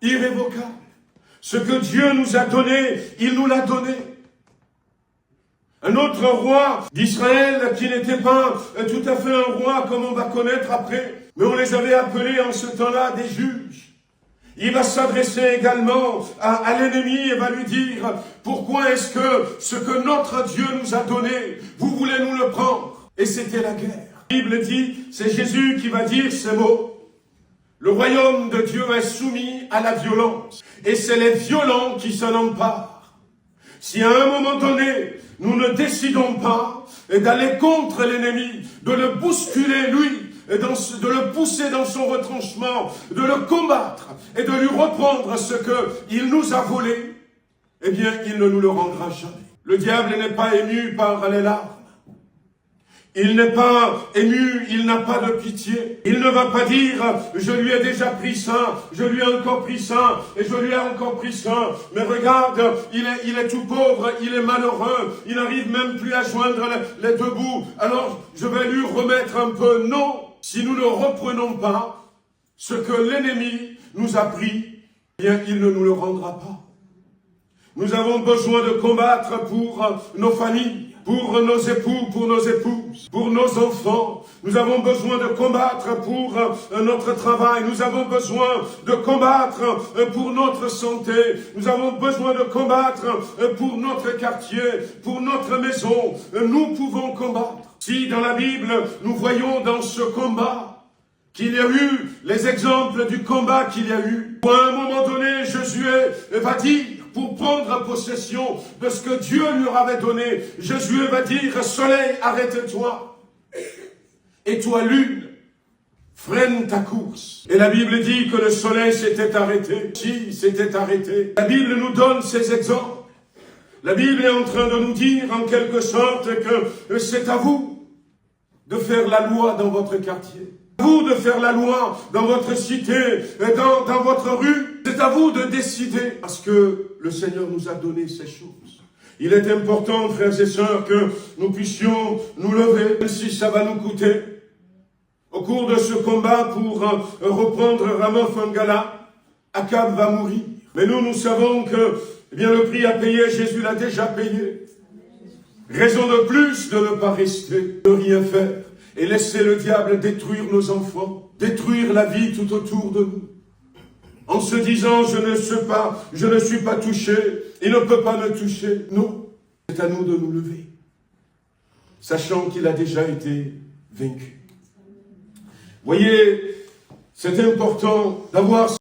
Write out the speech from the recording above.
irrévocable. Ce que Dieu nous a donné, il nous l'a donné. Un autre roi d'Israël qui n'était pas tout à fait un roi comme on va connaître après, mais on les avait appelés en ce temps-là des juges. Il va s'adresser également à l'ennemi et va lui dire, pourquoi est-ce que ce que notre Dieu nous a donné, vous voulez nous le prendre? Et c'était la guerre. La Bible dit, c'est Jésus qui va dire ces mots. Le royaume de Dieu est soumis à la violence. Et c'est les violents qui s'en emparent. Si à un moment donné, nous ne décidons pas d'aller contre l'ennemi, de le bousculer lui, de le pousser dans son retranchement, de le combattre et de lui reprendre ce qu'il nous a volé, eh bien, il ne nous le rendra jamais. Le diable n'est pas ému par les larmes. Il n'est pas ému, il n'a pas de pitié. Il ne va pas dire, je lui ai déjà pris ça, je lui ai encore pris ça, et je lui ai encore pris ça. Mais regarde, il est tout pauvre, il est malheureux, il n'arrive même plus à joindre les deux bouts. Alors, je vais lui remettre un peu. Non, si nous ne reprenons pas ce que l'ennemi nous a pris, eh bien, il ne nous le rendra pas. Nous avons besoin de combattre pour nos familles, pour nos époux, pour nos épouses, pour nos enfants. Nous avons besoin de combattre pour notre travail. Nous avons besoin de combattre pour notre santé. Nous avons besoin de combattre pour notre quartier, pour notre maison. Nous pouvons combattre. Si dans la Bible, nous voyons dans ce combat qu'il y a eu les exemples du combat qu'il y a eu. À un moment donné, Josué va dire, pour prendre possession de ce que Dieu lui avait donné, Josué va dire, soleil, arrête-toi. Et toi, lune, freine ta course. Et la Bible dit que le soleil s'était arrêté. Si, s'était arrêté. La Bible nous donne ces exemples. La Bible est en train de nous dire, en quelque sorte, que c'est à vous de faire la loi dans votre quartier. C'est à vous de faire la loi dans votre cité, dans votre rue. C'est à vous de décider, parce que le Seigneur nous a donné ces choses. Il est important, frères et sœurs, que nous puissions nous lever, même si ça va nous coûter. Au cours de ce combat, pour reprendre Ramoth Mangala, Akab va mourir. Mais nous savons que eh bien, le prix à payer, Jésus l'a déjà payé. Raison de plus de ne pas rester, de rien faire, et laisser le diable détruire nos enfants, détruire la vie tout autour de nous. En se disant, je ne suis pas touché, il ne peut pas me toucher. Non, c'est à nous de nous lever, sachant qu'il a déjà été vaincu. Voyez, c'est important d'avoir